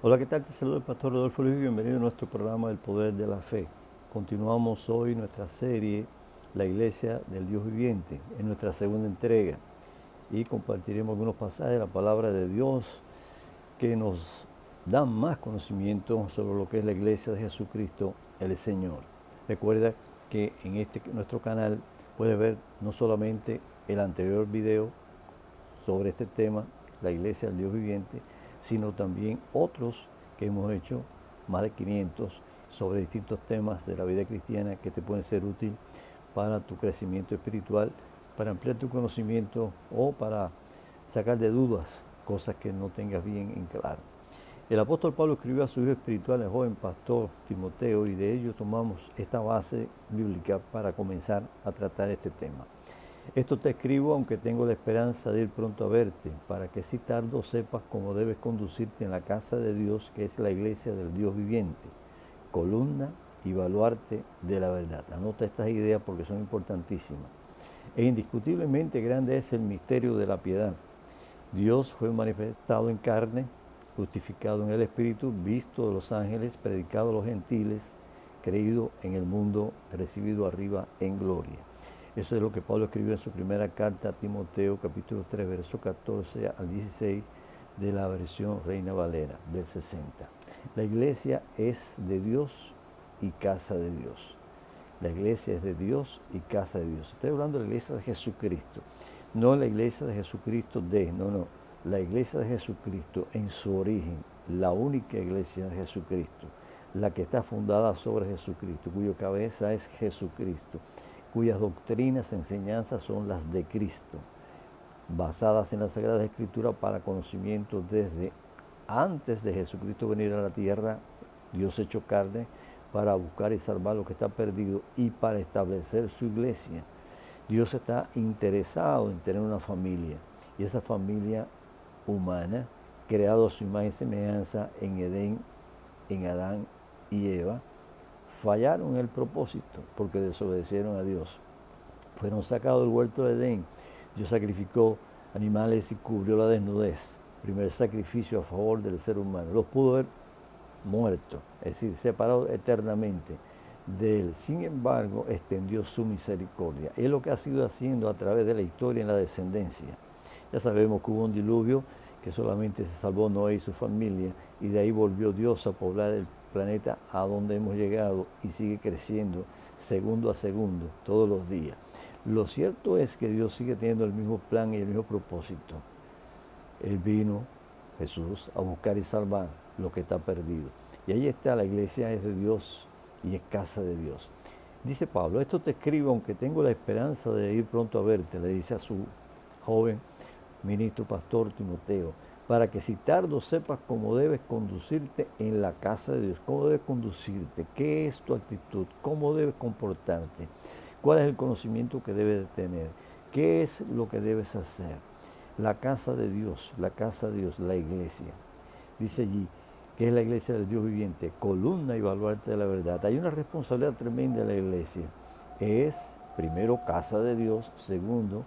Hola, ¿qué tal? Te saluda el pastor Rodolfo Luis y bienvenido a nuestro programa El Poder de la Fe. Continuamos hoy nuestra serie La Iglesia del Dios Viviente, en nuestra segunda entrega, y compartiremos algunos pasajes de la palabra de Dios que nos dan más conocimiento sobre lo que es la Iglesia de Jesucristo, el Señor. Recuerda que en nuestro canal puedes ver no solamente el anterior video sobre este tema, la Iglesia del Dios Viviente, sino también otros que hemos hecho, más de 500, sobre distintos temas de la vida cristiana que te pueden ser útil para tu crecimiento espiritual, para ampliar tu conocimiento o para sacar de dudas cosas que no tengas bien en claro. El apóstol Pablo escribió a su hijo espiritual, el joven pastor Timoteo, y de ello tomamos esta base bíblica para comenzar a tratar este tema. Esto te escribo aunque tengo la esperanza de ir pronto a verte, para que si tardo sepas cómo debes conducirte en la casa de Dios, que es la iglesia del Dios viviente, columna y baluarte de la verdad. Anota estas ideas porque son importantísimas. E indiscutiblemente grande es el misterio de la piedad. Dios fue manifestado en carne, justificado en el Espíritu, visto de los ángeles, predicado a los gentiles, creído en el mundo, recibido arriba en gloria. Eso es lo que Pablo escribió en su primera carta a Timoteo, capítulo 3, verso 14 al 16, de la versión Reina Valera, del 60. La iglesia es de Dios y casa de Dios. La iglesia es de Dios y casa de Dios. Estoy hablando de la iglesia de Jesucristo. No la iglesia de Jesucristo no. La iglesia de Jesucristo en su origen, la única iglesia de Jesucristo, la que está fundada sobre Jesucristo, cuyo cabeza es Jesucristo, cuyas doctrinas, enseñanzas son las de Cristo, basadas en la Sagrada Escritura para conocimiento desde antes de Jesucristo venir a la tierra, Dios hecho carne, para buscar y salvar lo que está perdido y para establecer su iglesia. Dios está interesado en tener una familia, y esa familia humana, creada a su imagen y semejanza en Edén, en Adán y Eva, fallaron en el propósito porque desobedecieron a Dios. Fueron sacados del huerto de Edén. Dios sacrificó animales y cubrió la desnudez. Primer sacrificio a favor del ser humano. Los pudo ver muertos, es decir, separados eternamente de él. Sin embargo, extendió su misericordia. Es lo que ha sido haciendo a través de la historia en la descendencia. Ya sabemos que hubo un diluvio que solamente se salvó Noé y su familia, y de ahí volvió Dios a poblar el planeta a donde hemos llegado y sigue creciendo segundo a segundo, todos los días. Lo cierto es que Dios sigue teniendo el mismo plan y el mismo propósito. Él vino, Jesús, a buscar y salvar lo que está perdido. Y ahí está, la iglesia es de Dios y es casa de Dios. Dice Pablo, esto te escribo aunque tengo la esperanza de ir pronto a verte, le dice a su joven ministro pastor Timoteo, para que si tardo sepas cómo debes conducirte en la casa de Dios, cómo debes conducirte, qué es tu actitud, cómo debes comportarte, cuál es el conocimiento que debes de tener, qué es lo que debes hacer. La casa de Dios, la iglesia. Dice allí que es la iglesia del Dios viviente, columna y baluarte de la verdad. Hay una responsabilidad tremenda en la iglesia. Es, primero, casa de Dios. Segundo,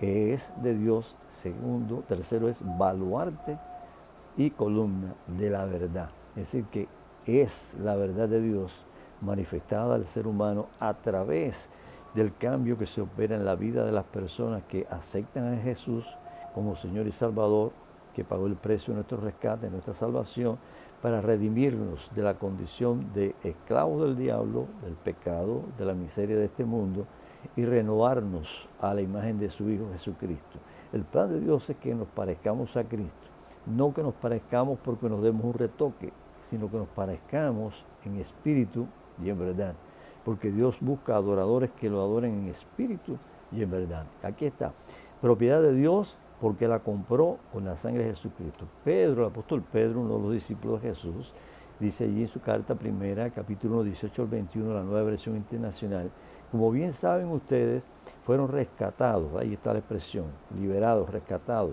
es de Dios. Segundo, tercero es baluarte y columna de la verdad. Es decir, que es la verdad de Dios manifestada al ser humano a través del cambio que se opera en la vida de las personas que aceptan a Jesús como Señor y Salvador, que pagó el precio de nuestro rescate, de nuestra salvación, para redimirnos de la condición de esclavos del diablo, del pecado, de la miseria de este mundo, y renovarnos a la imagen de su Hijo Jesucristo. El plan de Dios es que nos parezcamos a Cristo, no que nos parezcamos porque nos demos un retoque, sino que nos parezcamos en espíritu y en verdad, porque Dios busca adoradores que lo adoren en espíritu y en verdad. Aquí está, propiedad de Dios, porque la compró con la sangre de Jesucristo. Pedro, el apóstol Pedro, uno de los discípulos de Jesús, dice allí en su carta primera, capítulo 1, 18 al 21, la Nueva Versión Internacional, como bien saben ustedes, fueron rescatados, ahí está la expresión, liberados, rescatados,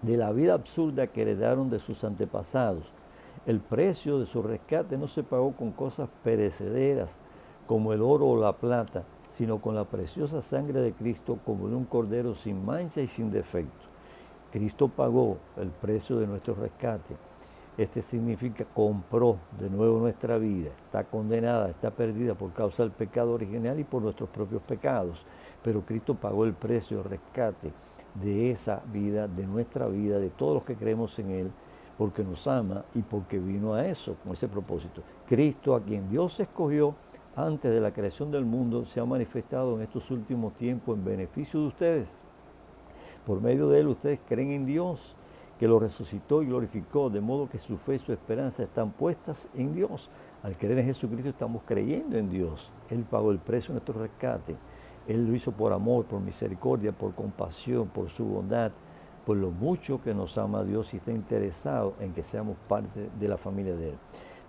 de la vida absurda que heredaron de sus antepasados. El precio de su rescate no se pagó con cosas perecederas, como el oro o la plata, sino con la preciosa sangre de Cristo, como de un cordero sin mancha y sin defecto. Cristo pagó el precio de nuestro rescate. Este significa compró de nuevo nuestra vida. Está condenada, está perdida por causa del pecado original y por nuestros propios pecados. Pero Cristo pagó el precio, el rescate de esa vida, de nuestra vida, de todos los que creemos en Él, porque nos ama y porque vino a eso, con ese propósito. Cristo, a quien Dios escogió antes de la creación del mundo, se ha manifestado en estos últimos tiempos en beneficio de ustedes. Por medio de Él ustedes creen en Dios, que lo resucitó y glorificó, de modo que su fe y su esperanza están puestas en Dios. Al creer en Jesucristo estamos creyendo en Dios. Él pagó el precio de nuestro rescate. Él lo hizo por amor, por misericordia, por compasión, por su bondad, por lo mucho que nos ama Dios y está interesado en que seamos parte de la familia de Él.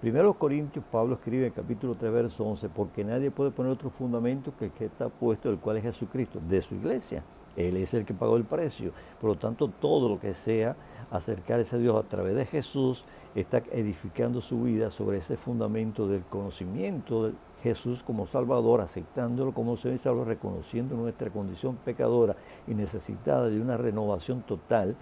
Primero Corintios, Pablo escribe en capítulo 3, verso 11, porque nadie puede poner otro fundamento que el que está puesto, el cual es Jesucristo, de su iglesia. Él es el que pagó el precio. Por lo tanto, todo lo que sea acercarse a Dios a través de Jesús está edificando su vida sobre ese fundamento del conocimiento de Jesús como Salvador, aceptándolo como Señor y Salvador, reconociendo nuestra condición pecadora y necesitada de una renovación total.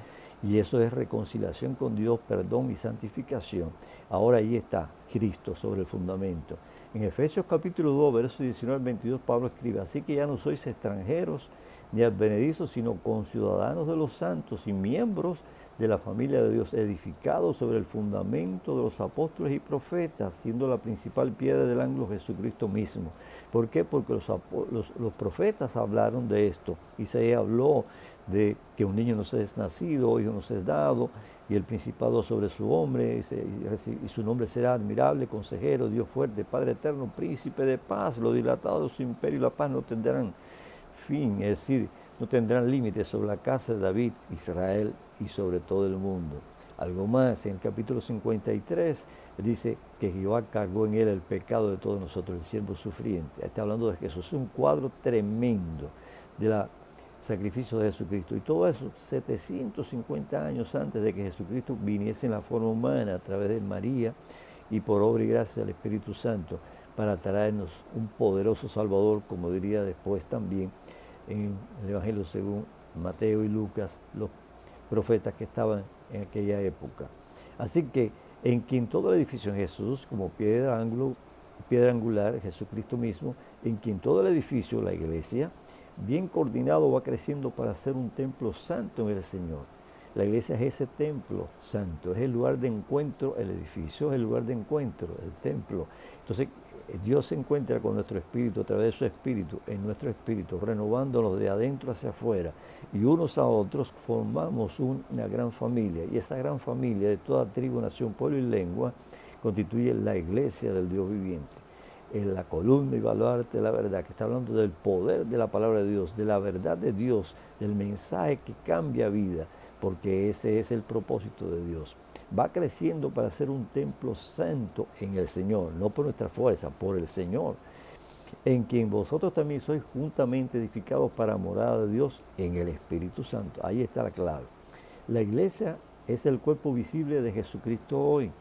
Y eso es reconciliación con Dios, perdón y santificación. Ahora ahí está Cristo sobre el fundamento. En Efesios capítulo 2, versos 19 al 22, Pablo escribe, así que ya no sois extranjeros ni advenedizos, sino conciudadanos de los santos y miembros de la familia de Dios, edificados sobre el fundamento de los apóstoles y profetas, siendo la principal piedra del ángulo Jesucristo mismo. ¿Por qué? Porque los profetas hablaron de esto. Isaías habló de que un niño nos es nacido, hijo nos es dado, y el principado sobre su hombre, y su nombre será admirable, consejero, Dios fuerte, Padre eterno, príncipe de paz. Lo dilatado de su imperio y la paz no tendrán fin, es decir, no tendrán límites sobre la casa de David, Israel y sobre todo el mundo. Algo más, en el capítulo 53 dice que Jehová cargó en él el pecado de todos nosotros, el siervo sufriente. Está hablando de Jesús, es un cuadro tremendo del sacrificio de Jesucristo. Y todo eso 750 años antes de que Jesucristo viniese en la forma humana a través de María y por obra y gracia del Espíritu Santo para traernos un poderoso Salvador, como diría después también en el Evangelio según Mateo y Lucas, los profetas que estaban en aquella época. Así que en quien todo el edificio en Jesús, como piedra angular, Jesucristo mismo, en quien todo el edificio, la iglesia, bien coordinado va creciendo para ser un templo santo en el Señor. La iglesia es ese templo santo, es el lugar de encuentro, el edificio es el lugar de encuentro, el templo. Entonces, Dios se encuentra con nuestro espíritu, a través de su espíritu, en nuestro espíritu, renovándonos de adentro hacia afuera. Y unos a otros formamos una gran familia. Y esa gran familia de toda tribu, nación, pueblo y lengua constituye la iglesia del Dios viviente. En la columna y baluarte de la verdad, que está hablando del poder de la palabra de Dios, de la verdad de Dios, del mensaje que cambia vida, porque ese es el propósito de Dios. Va creciendo para ser un templo santo en el Señor, no por nuestra fuerza, por el Señor, en quien vosotros también sois juntamente edificados para morada de Dios en el Espíritu Santo. Ahí está la clave. La iglesia es el cuerpo visible de Jesucristo hoy.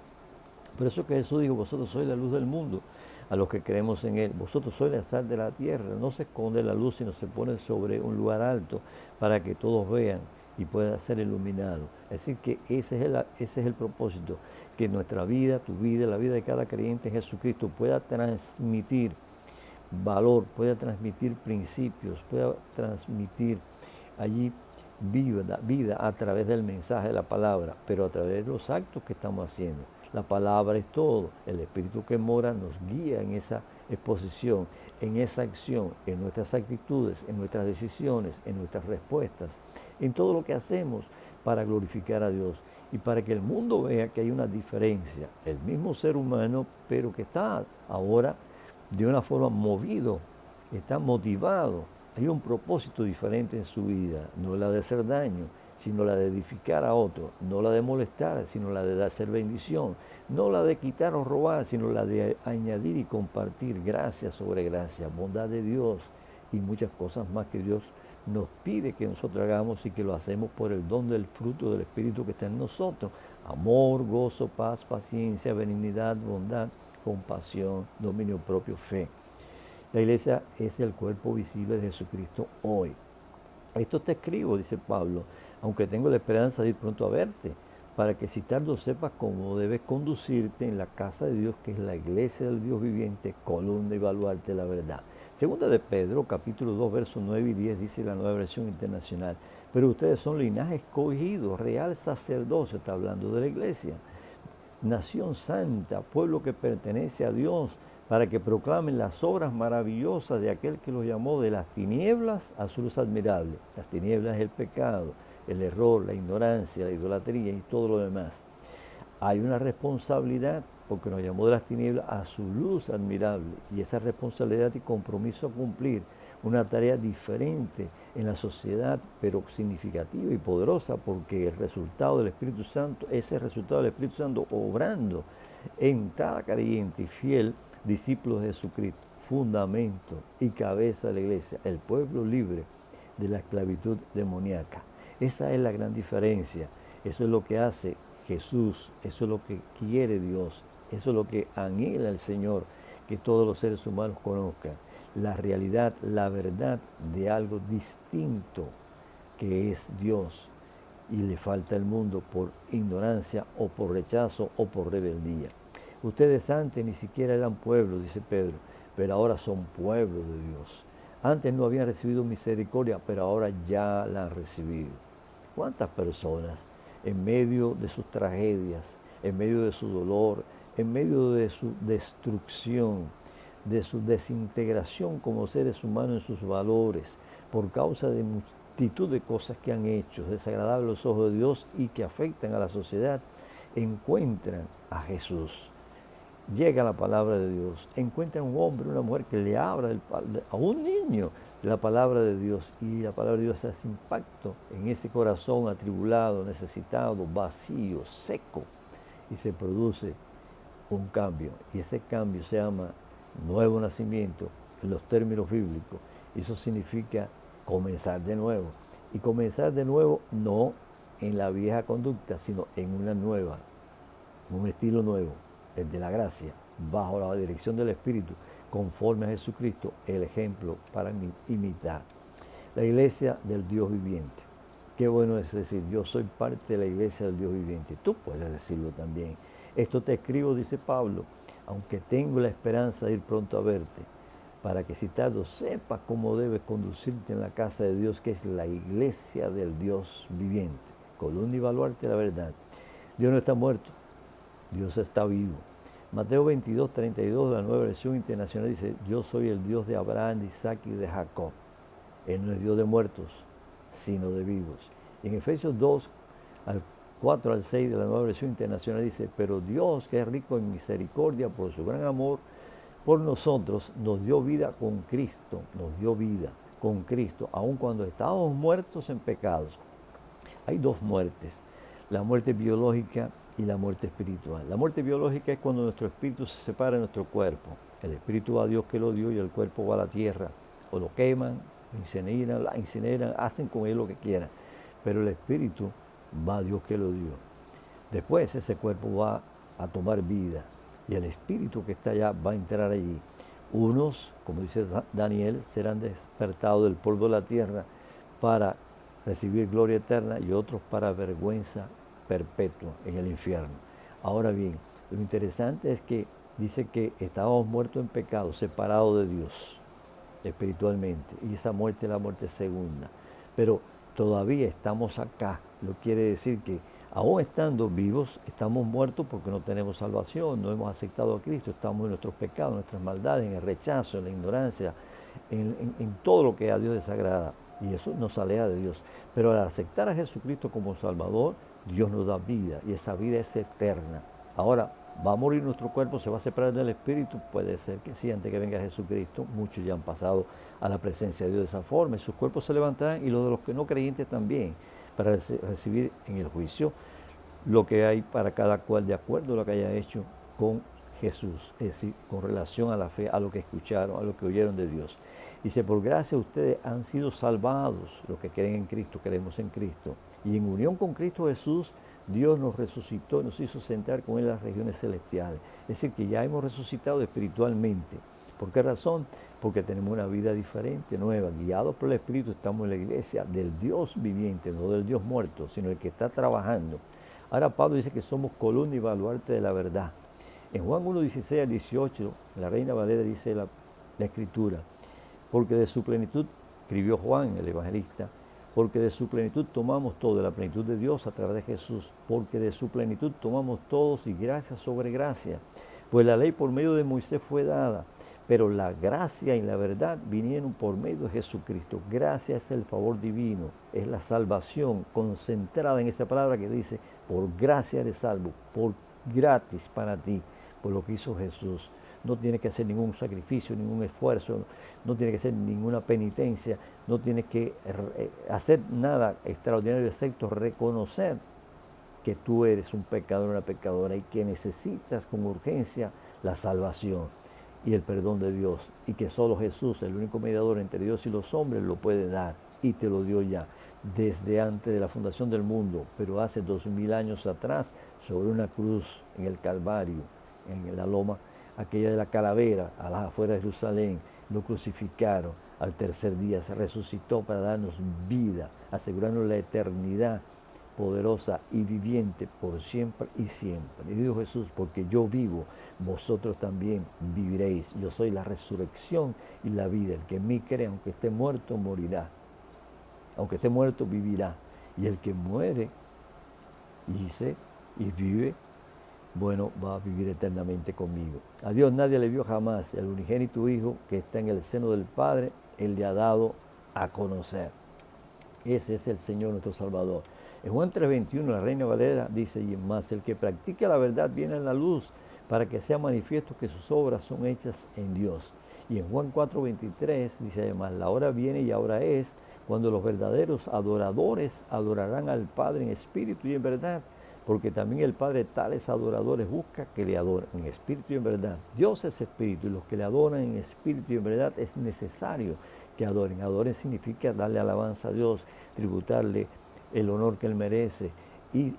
Por eso que Jesús dijo, vosotros sois la luz del mundo, a los que creemos en Él. Vosotros sois la sal de la tierra. No se esconde la luz, sino se pone sobre un lugar alto para que todos vean y pueda ser iluminado. Es decir, que ese es el propósito, que nuestra vida, tu vida, la vida de cada creyente en Jesucristo pueda transmitir valor, pueda transmitir principios, pueda transmitir allí vida a través del mensaje de la palabra, pero a través de los actos que estamos haciendo. La palabra es todo. El Espíritu que mora nos guía en esa exposición, en esa acción, en nuestras actitudes, en nuestras decisiones, en nuestras respuestas, en todo lo que hacemos para glorificar a Dios y para que el mundo vea que hay una diferencia. El mismo ser humano, pero que está ahora de una forma movido, está motivado. Hay un propósito diferente en su vida, no la de hacer daño, sino la de edificar a otro, no la de molestar, sino la de hacer bendición, no la de quitar o robar, sino la de añadir y compartir gracia sobre gracia, bondad de Dios y muchas cosas más que Dios nos pide que nosotros hagamos y que lo hacemos por el don del fruto del Espíritu que está en nosotros. Amor, gozo, paz, paciencia, benignidad, bondad, compasión, dominio propio, fe. La iglesia es el cuerpo visible de Jesucristo hoy. Esto te escribo, dice Pablo, aunque tengo la esperanza de ir pronto a verte, para que si tardo sepas cómo debes conducirte en la casa de Dios, que es la iglesia del Dios viviente, columna y baluarte de la verdad. Segunda de Pedro, capítulo 2, versos 9 y 10, dice la Nueva Versión Internacional: pero ustedes son linaje escogido, real sacerdocio, está hablando de la iglesia, nación santa, pueblo que pertenece a Dios, para que proclamen las obras maravillosas de aquel que los llamó de las tinieblas a su luz admirable. Las tinieblas es el pecado, el error, la ignorancia, la idolatría y todo lo demás. Hay una responsabilidad porque nos llamó de las tinieblas a su luz admirable, y esa responsabilidad y compromiso a cumplir una tarea diferente en la sociedad, pero significativa y poderosa, porque el resultado del Espíritu Santo es el resultado del Espíritu Santo obrando en cada creyente y fiel discípulo de Jesucristo, fundamento y cabeza de la iglesia, el pueblo libre de la esclavitud demoníaca. Esa es la gran diferencia. Eso es lo que hace Jesús, eso es lo que quiere Dios, eso es lo que anhela el Señor, que todos los seres humanos conozcan la realidad, la verdad de algo distinto que es Dios, y le falta al mundo por ignorancia o por rechazo o por rebeldía. Ustedes antes ni siquiera eran pueblo, dice Pedro, pero ahora son pueblo de Dios. Antes no habían recibido misericordia, pero ahora ya la han recibido. ¿Cuántas personas en medio de sus tragedias, en medio de su dolor, en medio de su destrucción, de su desintegración como seres humanos en sus valores, por causa de multitud de cosas que han hecho desagradables a los ojos de Dios y que afectan a la sociedad, encuentran a Jesús? Llega la palabra de Dios, encuentran un hombre, una mujer que le habla a un niño la palabra de Dios, y la palabra de Dios hace impacto en ese corazón atribulado, necesitado, vacío, seco, y se produce un cambio, y ese cambio se llama nuevo nacimiento en los términos bíblicos. Eso significa comenzar de nuevo, y comenzar de nuevo no en la vieja conducta, sino en una nueva, un estilo nuevo, el de la gracia, bajo la dirección del Espíritu, conforme a Jesucristo, el ejemplo para imitar. La iglesia del Dios viviente. Qué bueno es decir, yo soy parte de la iglesia del Dios viviente. Tú puedes decirlo también. Esto te escribo, dice Pablo, aunque tengo la esperanza de ir pronto a verte, para que si tardo sepas cómo debes conducirte en la casa de Dios, que es la iglesia del Dios viviente, columna y baluarte de la verdad. Dios no está muerto, Dios está vivo. Mateo 22, 32 de la Nueva Versión Internacional dice: yo soy el Dios de Abraham, de Isaac y de Jacob. Él no es Dios de muertos, sino de vivos. Y en Efesios 2, al 4 al 6 de la Nueva Versión Internacional dice: pero Dios, que es rico en misericordia por su gran amor por nosotros, nos dio vida con Cristo, aun cuando estábamos muertos en pecados. Hay dos muertes: la muerte biológica y la muerte espiritual. La muerte biológica es cuando nuestro espíritu se separa de nuestro cuerpo. El espíritu va a Dios que lo dio y el cuerpo va a la tierra. O lo queman, lo incineran, hacen con él lo que quieran. Pero el espíritu va a Dios que lo dio. Después ese cuerpo va a tomar vida y el espíritu que está allá va a entrar allí. Unos, como dice Daniel, serán despertados del polvo de la tierra para recibir gloria eterna, y otros para vergüenza perpetua en el infierno. Ahora bien, lo interesante es que dice que estábamos muertos en pecado, separados de Dios espiritualmente, y esa muerte es la muerte segunda. Pero todavía estamos acá, lo quiere decir que aún estando vivos, estamos muertos porque no tenemos salvación, no hemos aceptado a Cristo, estamos en nuestros pecados, en nuestras maldades, en el rechazo, en la ignorancia, en todo lo que a Dios desagrada. Y eso nos aleja de Dios. Pero al aceptar a Jesucristo como Salvador, Dios nos da vida, y esa vida es eterna. Ahora, ¿va a morir nuestro cuerpo? ¿Se va a separar del Espíritu? Puede ser que sí, antes que venga Jesucristo. Muchos ya han pasado a la presencia de Dios de esa forma, y sus cuerpos se levantarán, y los de los que no creyentes también, para recibir en el juicio lo que hay para cada cual de acuerdo a lo que haya hecho con Jesús, es decir, con relación a la fe, a lo que escucharon, a lo que oyeron de Dios. Dice: por gracia ustedes han sido salvados, los que creen en Cristo, creemos en Cristo. Y en unión con Cristo Jesús, Dios nos resucitó y nos hizo sentar con Él en las regiones celestiales. Es decir, que ya hemos resucitado espiritualmente. ¿Por qué razón? Porque tenemos una vida diferente, nueva. Guiados por el Espíritu, estamos en la iglesia del Dios viviente, no del Dios muerto, sino el que está trabajando. Ahora Pablo dice que somos columna y baluarte de la verdad. En Juan 1, 16 al 18, la Reina Valera dice la Escritura, porque de su plenitud, escribió Juan, el evangelista, porque de su plenitud tomamos todo, de la plenitud de Dios a través de Jesús, porque de su plenitud tomamos todos y gracia sobre gracia. Pues la ley por medio de Moisés fue dada, pero la gracia y la verdad vinieron por medio de Jesucristo. Gracia es el favor divino, es la salvación concentrada en esa palabra que dice, por gracia eres salvo, por gratis para ti, por lo que hizo Jesús. No tiene que hacer ningún sacrificio, ningún esfuerzo, no tiene que hacer ninguna penitencia, no tiene que hacer nada extraordinario excepto reconocer que tú eres un pecador o una pecadora y que necesitas con urgencia la salvación y el perdón de Dios, y que solo Jesús, el único mediador entre Dios y los hombres, lo puede dar, y te lo dio ya desde antes de la fundación del mundo, pero hace 2000 años atrás, sobre una cruz en el Calvario, en la loma aquella de la calavera, a las afueras de Jerusalén, lo crucificaron. Al tercer día se resucitó para darnos vida, asegurarnos la eternidad poderosa y viviente por siempre y siempre. Y dijo Jesús, porque yo vivo, vosotros también viviréis. Yo soy la resurrección y la vida. El que en mí cree, aunque esté muerto, morirá. Aunque esté muerto, vivirá. Y el que muere y vive, bueno, va a vivir eternamente conmigo. A Dios nadie le vio jamás. El unigénito Hijo que está en el seno del Padre, Él le ha dado a conocer. Ese es el Señor nuestro Salvador. En Juan 3:21, la Reina Valera dice, y más, el que practica la verdad viene a la luz, para que sea manifiesto que sus obras son hechas en Dios. Y en Juan 4:23 dice además, la hora viene y ahora es, cuando los verdaderos adoradores adorarán al Padre en espíritu y en verdad, porque también el Padre tales adoradores busca que le adoren en espíritu y en verdad. Dios es espíritu y los que le adoran en espíritu y en verdad es necesario que adoren. Adoren significa darle alabanza a Dios, tributarle el honor que Él merece y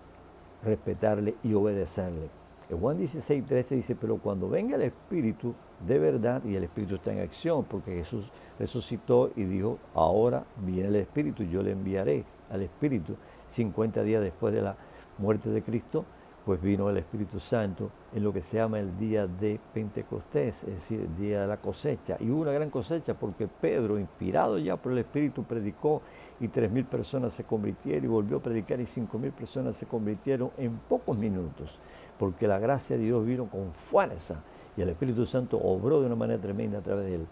respetarle y obedecerle. En Juan 16:13 dice, pero cuando venga el Espíritu de verdad, y el Espíritu está en acción, porque Jesús resucitó y dijo, ahora viene el Espíritu, yo le enviaré al Espíritu. 50 días después de la muerte de Cristo, pues vino el Espíritu Santo en lo que se llama el día de Pentecostés, es decir, el día de la cosecha. Y hubo una gran cosecha porque Pedro, inspirado ya por el Espíritu, predicó y 3.000 personas se convirtieron, y volvió a predicar y 5.000 personas se convirtieron en pocos minutos, porque la gracia de Dios vino con fuerza y el Espíritu Santo obró de una manera tremenda a través de él.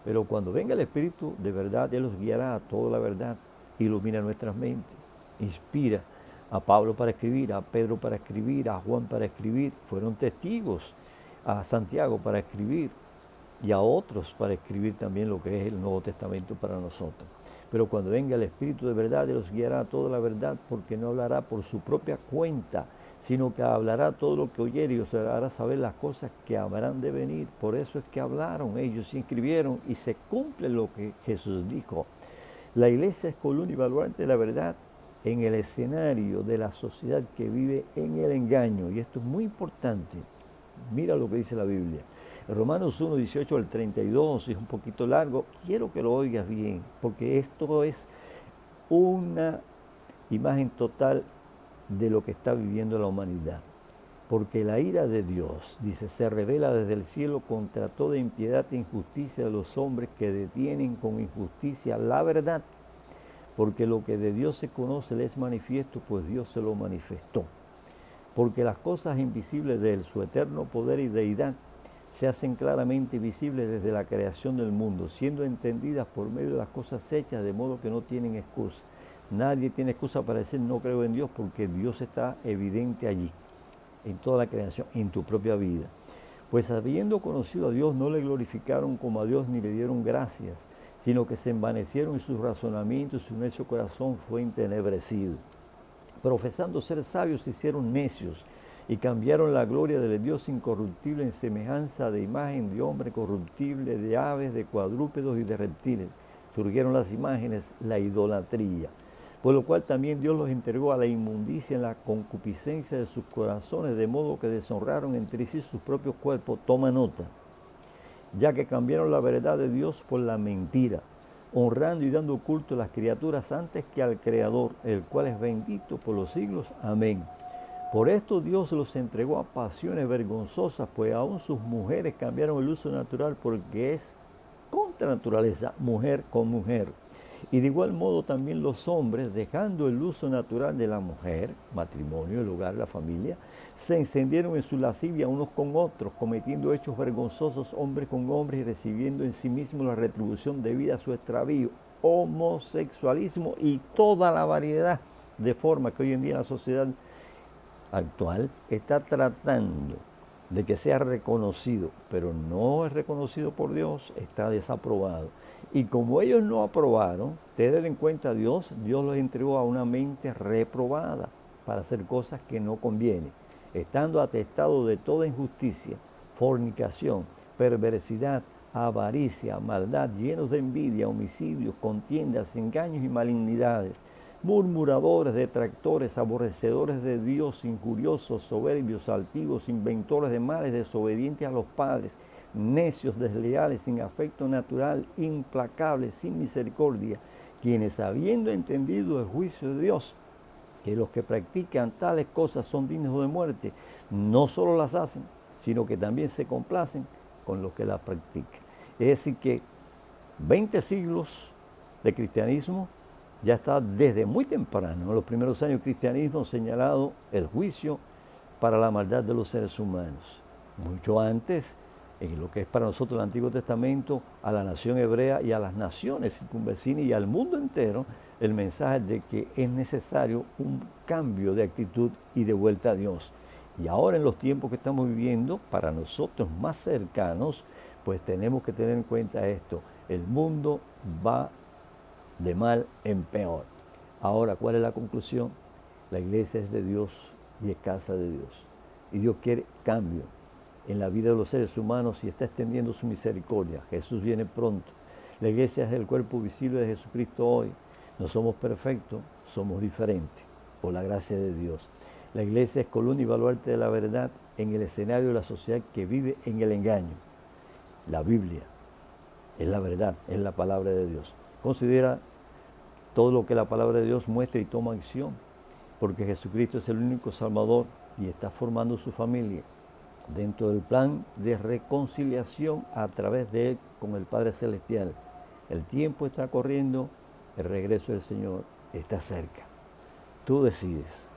Pero cuando venga el Espíritu de verdad, Él los guiará a toda la verdad, ilumina nuestras mentes, inspira a Pablo para escribir, a Pedro para escribir, a Juan para escribir, fueron testigos, a Santiago para escribir y a otros para escribir también lo que es el Nuevo Testamento para nosotros. Pero cuando venga el Espíritu de verdad, Él los guiará a toda la verdad, porque no hablará por su propia cuenta, sino que hablará todo lo que oyere y os hará saber las cosas que habrán de venir. Por eso es que hablaron, ellos se inscribieron y se cumple lo que Jesús dijo. La iglesia es columna y baluarte de la verdad en el escenario de la sociedad que vive en el engaño. Y esto es muy importante. Mira lo que dice la Biblia. En Romanos 1, 18 al 32, es un poquito largo. Quiero que lo oigas bien, porque esto es una imagen total de lo que está viviendo la humanidad. Porque la ira de Dios, dice, se revela desde el cielo contra toda impiedad e injusticia de los hombres que detienen con injusticia la verdad. Porque lo que de Dios se conoce le es manifiesto, pues Dios se lo manifestó. Porque las cosas invisibles de Él, su eterno poder y deidad, se hacen claramente visibles desde la creación del mundo, siendo entendidas por medio de las cosas hechas, de modo que no tienen excusa. Nadie tiene excusa para decir no creo en Dios, porque Dios está evidente allí, en toda la creación, en tu propia vida. Pues habiendo conocido a Dios, no le glorificaron como a Dios ni le dieron gracias, sino que se envanecieron en sus razonamientos y su necio corazón fue entenebrecido. Profesando ser sabios, se hicieron necios y cambiaron la gloria del Dios incorruptible en semejanza de imagen de hombre corruptible, de aves, de cuadrúpedos y de reptiles. Surgieron las imágenes, la idolatría. Por lo cual también Dios los entregó a la inmundicia en la concupiscencia de sus corazones, de modo que deshonraron entre sí sus propios cuerpos. Toma nota. Ya que cambiaron la verdad de Dios por la mentira, honrando y dando culto a las criaturas antes que al Creador, el cual es bendito por los siglos. Amén. Por esto Dios los entregó a pasiones vergonzosas, pues aún sus mujeres cambiaron el uso natural porque es contra naturaleza, mujer con mujer. Y de igual modo también los hombres, dejando el uso natural de la mujer, matrimonio, el hogar, la familia, se encendieron en su lascivia unos con otros, cometiendo hechos vergonzosos hombres con hombres y recibiendo en sí mismos la retribución debida a su extravío, homosexualismo y toda la variedad de formas que hoy en día la sociedad actual está tratando de que sea reconocido, pero no es reconocido por Dios, está desaprobado. Y como ellos no aprobaron, tener en cuenta a Dios, Dios los entregó a una mente reprobada para hacer cosas que no convienen, estando atestados de toda injusticia, fornicación, perversidad, avaricia, maldad, llenos de envidia, homicidios, contiendas, engaños y malignidades, murmuradores, detractores, aborrecedores de Dios, injuriosos, soberbios, altivos, inventores de males, desobedientes a los padres, necios, desleales, sin afecto natural, implacables, sin misericordia, quienes habiendo entendido el juicio de Dios, que los que practican tales cosas son dignos de muerte, no solo las hacen, sino que también se complacen con los que las practican. Es decir que 20 siglos de cristianismo ya está desde muy temprano, en los primeros años del cristianismo, señalado el juicio para la maldad de los seres humanos. Mucho antes, en lo que es para nosotros el Antiguo Testamento, a la nación hebrea y a las naciones circunvecinas y al mundo entero, el mensaje de que es necesario un cambio de actitud y de vuelta a Dios. Y ahora en los tiempos que estamos viviendo, para nosotros más cercanos, pues tenemos que tener en cuenta esto. El mundo va de mal en peor. Ahora, ¿cuál es la conclusión? La iglesia es de Dios y es casa de Dios. Y Dios quiere cambio en la vida de los seres humanos y está extendiendo su misericordia. Jesús viene pronto. La iglesia es el cuerpo visible de Jesucristo hoy. No somos perfectos, somos diferentes, por la gracia de Dios. La iglesia es columna y baluarte de la verdad en el escenario de la sociedad que vive en el engaño. La Biblia es la verdad, es la palabra de Dios. Considera todo lo que la palabra de Dios muestra y toma acción, porque Jesucristo es el único Salvador y está formando su familia dentro del plan de reconciliación a través de Él con el Padre Celestial. El tiempo está corriendo, el regreso del Señor está cerca. Tú decides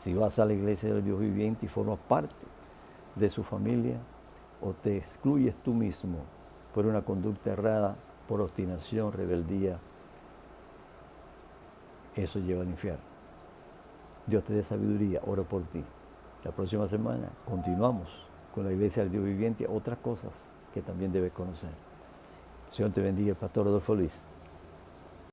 si vas a la iglesia del Dios viviente y formas parte de su familia o te excluyes tú mismo por una conducta errada, por obstinación, rebeldía. Eso lleva al infierno. Dios te dé sabiduría, oro por ti. La próxima semana continuamos con la iglesia del Dios viviente, otras cosas que también debes conocer. Señor te bendiga, el pastor Adolfo Luis.